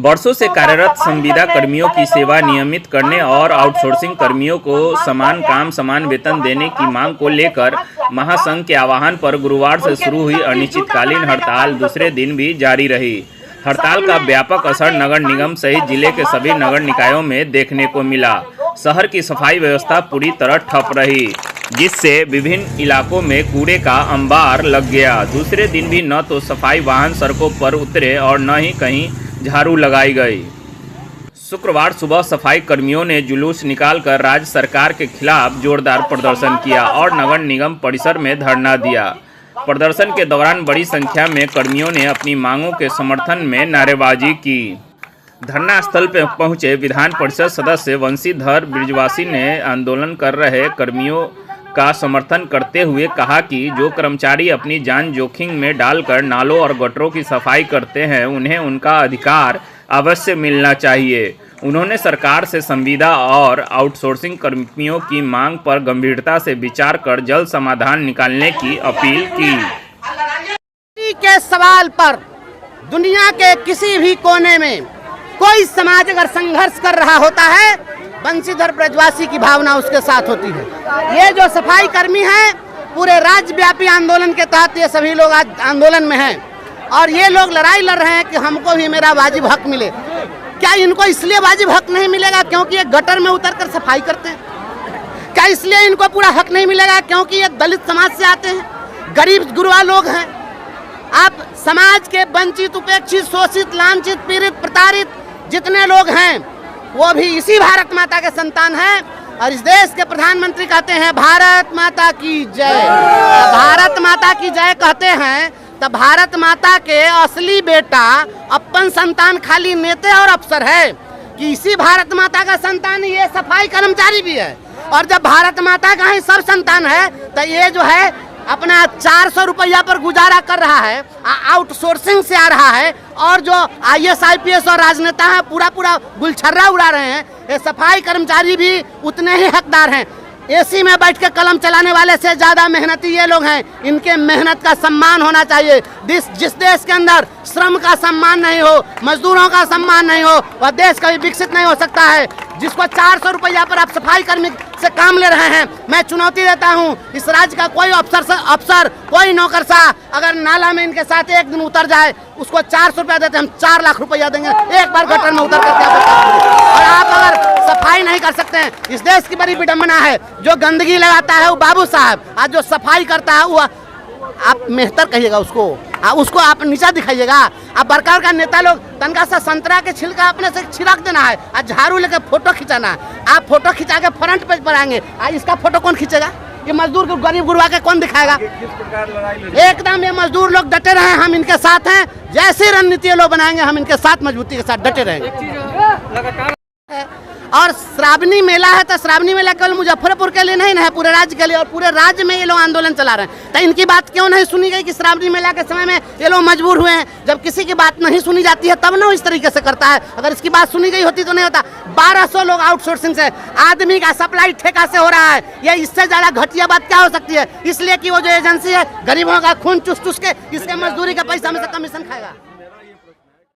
वर्षों से कार्यरत संविदा कर्मियों की सेवा नियमित करने और आउटसोर्सिंग कर्मियों को समान काम समान वेतन देने की मांग को लेकर महासंघ के आह्वान पर गुरुवार से शुरू हुई अनिश्चितकालीन हड़ताल दूसरे दिन भी जारी रही। हड़ताल का व्यापक असर नगर निगम सहित जिले के सभी नगर निकायों में देखने को मिला। शहर की सफाई व्यवस्था पूरी तरह ठप रही, जिससे विभिन्न इलाकों में कूड़े का अंबार लग गया। दूसरे दिन भी न तो सफाई वाहन सड़कों पर उतरे और न ही कहीं झाड़ू लगाई गई। शुक्रवार सुबह सफाई कर्मियों ने जुलूस निकालकर राज्य सरकार के खिलाफ जोरदार प्रदर्शन किया और नगर निगम परिसर में धरना दिया। प्रदर्शन के दौरान बड़ी संख्या में कर्मियों ने अपनी मांगों के समर्थन में नारेबाजी की। धरना स्थल पर पहुंचे विधान परिषद सदस्य वंशीधर ब्रिजवासी ने आंदोलन कर रहे कर्मियों का समर्थन करते हुए कहा कि जो कर्मचारी अपनी जान जोखिम में डालकर नालों और गटरों की सफाई करते हैं, उन्हें उनका अधिकार अवश्य मिलना चाहिए। उन्होंने सरकार से संविदा और आउटसोर्सिंग कर्मियों की मांग पर गंभीरता से विचार कर जल्द समाधान निकालने की अपील की। के सवाल पर दुनिया के किसी भी कोने में कोई समाज अगर संघर्ष कर रहा होता है, वंशीधर ब्रजवासी की भावना उसके साथ होती है। ये जो सफाई कर्मी हैं, पूरे राज्यव्यापी आंदोलन के तहत ये सभी लोग आज आंदोलन में हैं और ये लोग लड़ाई लड़ रहे हैं कि हमको भी मेरा वाजिब हक मिले। क्या इनको इसलिए वाजिब हक नहीं मिलेगा क्योंकि ये गटर में उतरकर सफाई करते हैं? क्या इसलिए इनको पूरा हक नहीं मिलेगा क्योंकि ये दलित समाज से आते हैं, गरीब गुरबा लोग हैं? आप समाज के वंचित, उपेक्षित, शोषित, लांछित, पीड़ित, प्रताड़ित जितने लोग हैं वो भी इसी भारत माता के संतान हैं और इस देश के प्रधानमंत्री कहते हैं भारत माता की जय। भारत माता की जय कहते हैं तो भारत माता के असली बेटा अपन संतान खाली नेता और अफसर है कि इसी भारत माता का संतान ये सफाई कर्मचारी भी है। और जब भारत माता का ही सब संतान है तो ये जो है अपना 400 रुपया पर गुजारा कर रहा है, आउटसोर्सिंग से आ रहा है और जो IAS IPS और राजनेता हैं पूरा गुलछर्रा उड़ा रहे हैं। ये सफाई कर्मचारी भी उतने ही हकदार हैं। AC में बैठ के कलम चलाने वाले से ज़्यादा मेहनती ये लोग हैं। इनके मेहनत का सम्मान होना चाहिए। जिस देश के अंदर श्रम का सम्मान नहीं हो, मजदूरों का सम्मान नहीं हो, वह देश कभी विकसित नहीं हो सकता है। जिसको 400 रुपया पर आप सफाई कर्मी से काम ले रहे हैं, मैं चुनौती देता हूं, इस राज्य का कोई अफसर कोई नौकरशाह अगर नाला में इनके साथ एक दिन उतर जाए, उसको 400 रुपया देते, हम 4 लाख रुपया देंगे एक बार गटर में उतर करके। और आप अगर सफाई नहीं कर सकते हैं, इस देश की बड़ी विडम्बना है। जो गंदगी लगाता है वो बाबू साहब, आज जो सफाई करता है वो आप मेहतर कहिएगा उसको आप नीचा दिखाइएगा। आप बरकार का नेता लोग तनका सा संतरा के छिलका अपने से छिड़क देना है, आज झाड़ू लेकर फोटो खिंचाना है। आप फोटो खिंचा के फ्रंट पेज पर आएंगे, इसका फोटो कौन खींचेगा? ये मजदूर को गरीब गुरबा के कौन दिखाएगा? एकदम ये मजदूर लोग डटे रहे, हम इनके साथ हैं। जैसी रणनीति लोग बनाएंगे हम इनके साथ मजबूती के साथ डटे रहेंगे। और श्रावणी मेला है तो श्रावणी मेला केवल मुजफ्फरपुर के लिए नहीं है, पूरे राज्य के लिए, और पूरे राज्य में ये लोग आंदोलन चला रहे हैं। तो इनकी बात क्यों नहीं सुनी गई कि श्रावणी मेला के समय में ये लोग मजबूर हुए हैं? जब किसी की बात नहीं सुनी जाती है तब ना इस तरीके से करता है। अगर इसकी बात सुनी गई होती तो नहीं होता। 1200 लोग आउटसोर्सिंग से, आदमी का सप्लाई ठेका से हो रहा है। ये इससे ज्यादा घटिया बात क्या हो सकती है? इसलिए कि वो जो एजेंसी है गरीबों का खून चुस के इसके मजदूरी का पैसा में से कमीशन खाएगा।